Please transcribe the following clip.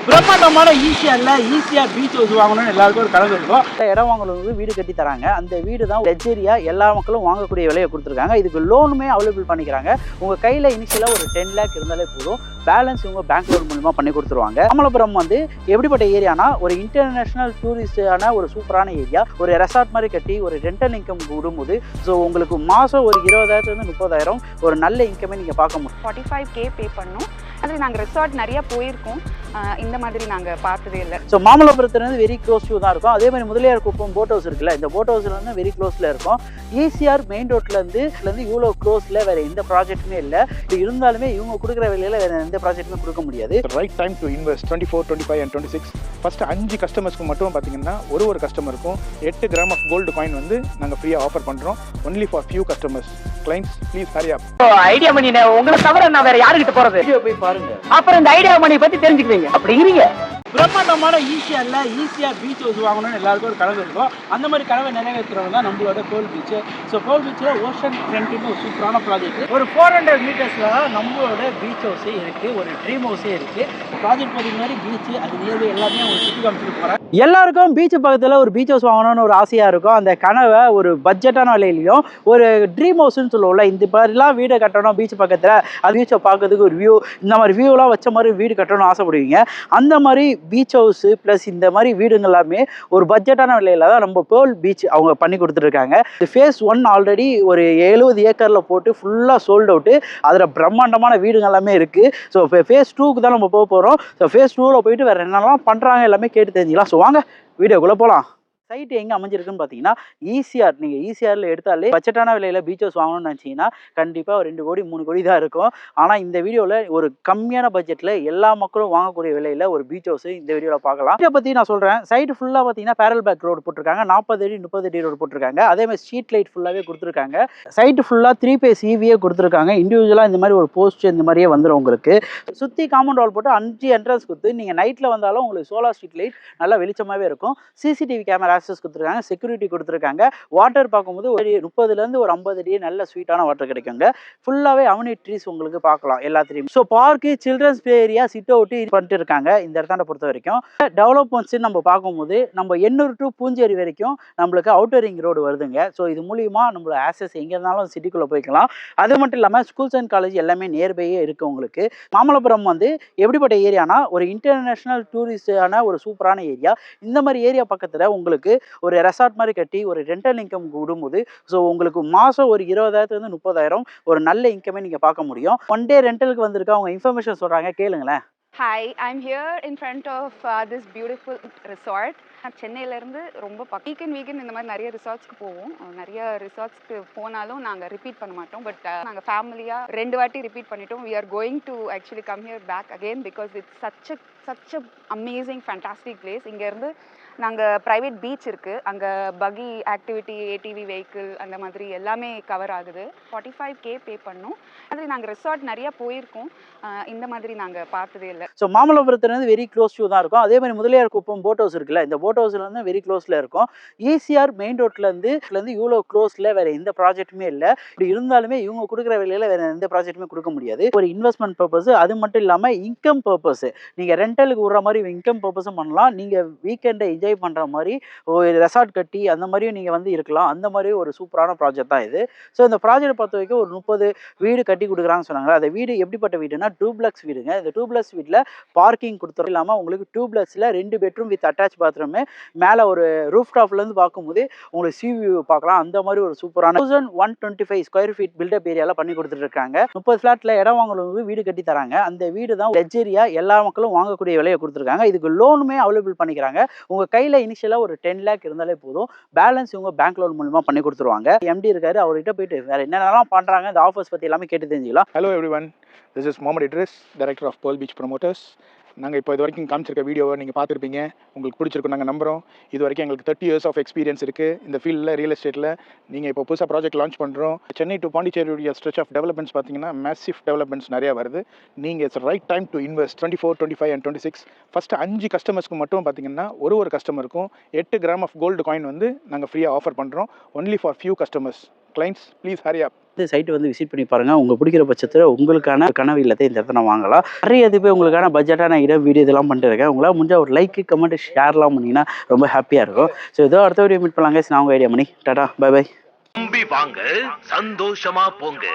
பிரம்மாண்டமான ஈஸியா beach house வாங்கணும்னு எல்லாருக்கும் ஒரு கனவு இருக்கும். இடம் வாங்குறது வீடு கட்டி தராங்க. அந்த வீடு தான் லக்ஸரியா எல்லா மக்களும் வாங்கக்கூடிய விலையை கொடுத்துருக்காங்க. இதுக்கு லோனுமே அவைலபிள் பண்ணிக்கிறாங்க. உங்க கையில இனிஷியலா ஒரு 10 lakh இருந்தாலே போதும். பேலன்ஸ் இவங்க பேங்க் லோன் மூலமா பண்ணி கொடுத்துருவாங்க. மாமல்லபுரம் எப்படிப்பட்ட ஏரியானா ஒரு இன்டர்நேஷனல் டூரிஸ்டான ஒரு சூப்பரான ஏரியா. ஒரு ரெசார்ட் மாதிரி கட்டி ஒரு ரெண்டல் இன்கம் விடும்போது ஸோ உங்களுக்கு மாதம் ஒரு 20,000 30,000 ஒரு நல்ல இன்கமே நீங்கள் பார்க்க முடியும். 45K பே பண்ணோம். அதில் நாங்கள் ரெசார்ட் நிறையா போயிருக்கோம். இந்த மாதிரி நாங்கள் பார்த்ததே இல்லை. ஸோ மாமல்லபுரத்துலேருந்து வெரி க்ளோஸ் டு தான் இருக்கும். அதே மாதிரி முதலியார் குப்பம் போட் ஹவுஸ் இருக்குல்ல, இந்த போட் ஹவுஸ்லேருந்து வெரி க்ளோஸில் இருக்கும். ஈசிஆர் மெயின் ரோட்லேருந்து இவ்வளோ க்ளோஸில் வேறு எந்த ப்ராஜெக்ட்டுமே இல்லை. இது இருந்தாலுமே இவங்க கொடுக்குற விலையில் வேறு எந்த ப்ராஜெக்ட்டுமே கொடுக்க முடியாது. Right time to invest 24, 25 and 26. First 5 கஸ்டமர்ஸ்க்கு மட்டும் பார்த்தீங்கன்னா ஒரு கஸ்டமருக்கும் 8 கிராம் ஆஃப் கோல்டு காயின் நாங்கள் ஃப்ரீயாக ஆஃபர் பண்ணுறோம். Only for few customers. Clients please hurry up. ஐடியா மணி உங்களை தவிர நான் வேற யாருக்கிட்ட போறது? போய் பாருங்க, அப்புறம் இந்த ஐடியா மணி பத்தி தெரிஞ்சுக்குவீங்க. அப்படிங்கிறீங்க. பிரம்மாண்டமான ஈஸியா பீச் ஹவுஸ் வாங்கணும்னு எல்லாருக்கும் ஒரு கனவு இருக்கும். அந்த மாதிரி கனவை நிறைவேற்றுறவங்க தான் நம்மளோட கோல் பீச். ஸோ கோல் பீச்சில் ஓஷன் ஃப்ரண்ட்னு ஒரு சூப்பரான ப்ராஜெக்ட். ஒரு 400 மீட்டர்ஸில் நம்மளோட பீச் ஹவுஸே இருக்குது, ஒரு ட்ரீம் ஹவுஸே இருக்குது. ப்ராஜெக்ட் பார்த்திங்க மாதிரி பீச்சு அது நேர்வு எல்லாமே அவங்க சுற்றி காமிச்சிட்டு போகிறேன். எல்லாருக்கும் பீச் பக்கத்தில் ஒரு பீச் ஹவுஸ் வாங்கணும்னு ஒரு ஆசையாக இருக்கும். அந்த கனவை ஒரு பட்ஜெட்டான விலையிலையும் ஒரு ட்ரீம் ஹவுஸ்ன்னு சொல்லுவோம்ல, இந்த மாதிரிலாம் வீடை கட்டணும் பீச் பக்கத்தில், அது பீச்சை பார்க்கறதுக்கு ஒரு வியூ, இந்த மாதிரி வியூலாம் வச்ச மாதிரி வீடு கட்டணும்னு ஆசைப்படுவீங்க. அந்த மாதிரி பீச் ஹவுஸு ப்ளஸ் இந்த மாதிரி வீடுங்க எல்லாமே ஒரு பட்ஜெட்டான விலையில தான் நம்ம பேர்ல் பீச் அவங்க பண்ணி கொடுத்துருக்காங்க. இந்த ஃபேஸ் 1 ஆல்ரெடி ஒரு 70 ஏக்கரில் போட்டு ஃபுல்லாக சோல்ட் அவுட்டு. அதில் பிரம்மாண்டமான வீடுங்க எல்லாமே இருக்குது. ஸோ இப்போ ஃபேஸ் 2க்கு தான் நம்ம போக போகிறோம். ஸோ ஃபேஸ் 2ல் போயிட்டு வேறு என்னெல்லாம் பண்ணுறாங்க எல்லாமே கேட்டு தெரிஞ்சுக்கலாம். ஸோ வாங்க வீடியோக்குள்ளே போகலாம். சைட் எங்கே அமைஞ்சிருக்குன்னு பார்த்தீங்கன்னா ஈசிஆர். நீங்கள் ஈசிஆரில் எடுத்தாலே பட்ஜெட்டான விலையில் பீச் ஹவுஸ் வாங்கணும்னு நினச்சிங்கன்னா கண்டிப்பாக ஒரு 2 கோடி 3 கோடி தான் இருக்கும். ஆனால் இந்த வீடியோவில் ஒரு கம்மியான பட்ஜெட்டில் எல்லா மக்களும் வாங்கக்கூடிய விலையில் ஒரு பீச் ஹவுஸ் இந்த வீடியோவில் பார்க்கலாம். இதை பற்றி நான் சொல்கிறேன். சைட்டு ஃபுல்லாக பார்த்தீங்கன்னா பேரல் பேக் ரோடு போட்டிருக்காங்க, 40 அடி 30 அடி ரோடு போட்டிருக்காங்க. அதேமாதிரி ஸ்ட்ரீட் லைட் ஃபுல்லாகவே கொடுத்துருக்காங்க. சைட்டு ஃபுல்லாக 3 phase EVயே கொடுத்துருக்காங்க. இண்டிவிஜுவலாக இந்த மாதிரி ஒரு போஸ்ட் இந்த மாதிரியே வந்துடும் உங்களுக்கு. சுற்றி காம்பவுண்ட் வால் போட்டு 5 என்ட்ரன்ஸ் கொடுத்து நீங்கள் நைட்டில் வந்தாலும் உங்களுக்கு சோலார் ஸ்ட்ரீட் லைட் நல்லா வெளிச்சமாகவே இருக்கும். CCTV கேமரா ஆக்சஸ் கொடுத்துருக்காங்க, செக்யூரிட்டி கொடுத்துருக்காங்க. வாட்டர் பார்க்கும்போது ஒரு 30லேருந்து ஒரு 50 அடி நல்ல ஸ்வீட்டான வாட்டர் கிடைக்குங்க. ஃபுல்லாகவே அவனி ட்ரீஸ் உங்களுக்கு பார்க்கலாம் எல்லாத்துலேயும். So park, childrens play area, sit out பண்ணிட்டு இருக்காங்க இந்த இடத்தாண்ட பொறுத்த வரைக்கும். டெவலப்மெண்ட்ஸ் நம்ம பார்க்கும்போது நம்ம எண்ணூர் டு பூஞ்சேரி வரைக்கும் நம்மளுக்கு அவுட்டர் ரிங் ரோடு வருதுங்க. ஸோ இது மூலியமா நம்மளோட ஆக்சஸ் எங்கே இருந்தாலும் சிட்டிக்குள்ளே போய்க்கலாம். அது மட்டும் இல்லாமல் ஸ்கூல்ஸ் அண்ட் காலேஜ் எல்லாமே நியர்பையே இருக்குது உங்களுக்கு. மாமல்லபுரம் எப்படிப்பட்ட ஏரியானா ஒரு இன்டர்நேஷனல் டூரிஸ்டான ஒரு சூப்பரான ஏரியா. இந்த மாதிரி ஏரியா பக்கத்தில் உங்களுக்கு ஒரு ரெசார்ட் மாதிரி கட்டி ஒரு ரெண்டல் இன்கம் விடும்போது ஸோ உங்களுக்கு மாதம் ஒரு 20,000 30,000 ஒரு நல்ல இன்கமே நீங்கள் பார்க்க முடியும். 1 day ரெண்டலுக்கு வந்திருக்க அவங்க இன்ஃபர்மேஷன் சொல்கிறாங்க, கேளுங்களேன். Hi, I'm here in front of this beautiful resort. சென்னையிலேருந்து ரொம்ப வீக்கெண்ட் இந்த மாதிரி நிறைய ரிசார்ட்ஸ்க்கு போவோம். நிறைய ரிசார்ட்ஸ்க்கு போனாலும் நாங்கள் ரிப்பீட் பண்ண மாட்டோம். பட் நாங்கள் ஃபேமிலியாக 2 வாட்டி ரிப்பீட் பண்ணிட்டோம். We are going to actually come here back again because it's such a amazing fantastic place. இங்கேருந்து நாங்கள் ப்ரைவேட் பீச் இருக்குது, அங்கே பகி ஆக்டிவிட்டி, ATV வெஹிக்கிள் அந்த மாதிரி எல்லாமே கவர் ஆகுது. 45K பே பண்ணோம். அதில் நாங்கள் ரெசார்ட் நிறையா போயிருக்கோம். இந்த மாதிரி நாங்கள் பார்த்ததே இல்லை. ஸோ மாமல்லபுரத்துலேருந்து வெரி க்ளோஸ் டு தான் இருக்கும். அதே மாதிரி முதலியார் குப்பம் போட் ஹவுஸ் இருக்குல்ல, இந்த போட் ஹவுஸ்லேருந்து வெரி க்ளோஸில் இருக்கும். ஈசிஆர் மெயின் ரோட்லேருந்து இவ்வளோ க்ளோஸில் வேறு எந்த ப்ராஜெக்ட்டுமே இல்லை. இப்படி இருந்தாலுமே இவங்க கொடுக்குற விலையில் வேறு எந்த ப்ராஜெக்ட்டுமே கொடுக்க முடியாது. ஒரு இன்வெஸ்ட்மெண்ட் பர்பஸ், அது மட்டும் இல்லாமல் இன்கம் பர்பஸ். நீங்கள் ரெண்டலுக்கு விடுற மாதிரி இன்கம் பர்பஸும் பண்ணலாம். நீங்கள் வீக்கெண்டை என்ஜாய் பண்ணுற மாதிரி ஒரு ரெசார்ட் கட்டி அந்த மாதிரியும் நீங்கள் இருக்கலாம். அந்த மாதிரி ஒரு சூப்பரான ப்ராஜெக்ட் தான் இது. ஸோ இந்த ப்ராஜெக்ட் பொறுத்த வரைக்கும் ஒரு 30 வீடு கட்டி கொடுக்குறாங்கன்னு சொன்னாங்க. அந்த வீடு எப்படிப்பட்ட வீடுனா டூப்ளக்ஸ் வீடுங்க. இந்த டூப்ளக்ஸ் வீட்டில் பார்க்கிங் கொடுத்துரும் இல்லாமல் உங்களுக்கு டூப்ளக்ஸில் 2 பெட்ரூம் வித் அட்டாச் பாத்ரூமு. மேலே ஒரு ரூஃப் டாப்லேருந்து பார்க்கும்போது உங்களுக்கு சி வியூ பார்க்கலாம். அந்த மாதிரி ஒரு சூப்பரான 1125 ஸ்கொயர் ஃபீட் பில்டப் ஏரியாவில் பண்ணி கொடுத்துருக்காங்க. 30 ஃப்ளாட்டில் இடம் வாங்குறவங்க வீடு கட்டி தராங்க. அந்த வீடு தான் லக்ஸரியா எல்லா மக்களும் வாங்கக்கூடிய விலையை கொடுத்துருக்காங்க. இதுக்கு லோனுமே அவைலபிள் பண்ணிக்கிறாங்க. உங்கள் கையில் இனிஷியலாக ஒரு 10 lakh இருந்தாலே போதும். பேலன்ஸ் இவங்க பேங்க் லோன் மூலமா பண்ணி கொடுத்துருவாங்க. MD இருக்காரு, அவர்கிட்ட போயிட்டு வேற என்னென்னலாம் பண்றாங்க இந்த ஆஃபர்ஸ் பற்றி எல்லாமே கேட்டு தெரிஞ்சுக்கலாம். Hello everyone, this is Mohammed Idris, director of Pearl Beach Promoters. நாங்கள் இப்போ இது வரைக்கும் காமிச்சிருக்க வீடியோவை நீங்கள் பார்த்துருப்பீங்க, உங்களுக்கு பிடிச்சிருக்கும் நாங்கள் நம்புகிறோம். இது வரைக்கும் எங்களுக்கு 30 years ஆஃப் எக்ஸ்பீரியன்ஸ் இருக்குது இந்த ஃபீல்டில், ரியல் எஸ்டேட்டில். நீங்கள் இப்போ புதுசாக ப்ராஜெக்ட் லான்ச் பண்ணுறோம். சென்னை டு பாண்டிச்சேரியுடைய ஸ்ட்ரெச் ஆஃப் டெவலப்மெண்ட்ஸ் பார்த்தீங்கன்னா மேசிவ் டெவலப்மெண்ட்ஸ் நிறையா வருது. நீங்கள் it's right time to invest 24, 25 and 26. First 5 கஸ்டமர்ஸ்க்கு மட்டும் பார்த்தீங்கன்னா ஒரு கஸ்டமருக்கும் 8 கிராம் ஆஃப் கோல்டு காயின் நாங்கள் ஃப்ரீயாக ஆஃபர் பண்ணுறோம். Only for few customers. Clients please hurry up. இந்த சைட்டு வந்து விசிட் பண்ணி பாருங்க. உங்களுக்கு பிடிக்கிற பட்சத்தில் உங்களுக்கான கனவு இல்லத்தை இந்த இடத்துல வாங்கலாம். நிறைய இது போய் உங்களுக்கான பட்ஜெட்டான இடம் வீடியோ இதெல்லாம் பண்ணிட்டு இருக்கேன். உங்களால் முடிஞ்சால் ஒரு லைக் கமெண்ட் ஷேர்லாம் பண்ணிங்கன்னா ரொம்ப ஹாப்பியாக இருக்கும். ஸோ ஏதோ அடுத்த வீடியோ மீட் பண்ணலாங்க. நான் உங்கள் idea Mani. Tata bye bye. வாங்க சந்தோஷமா போங்க.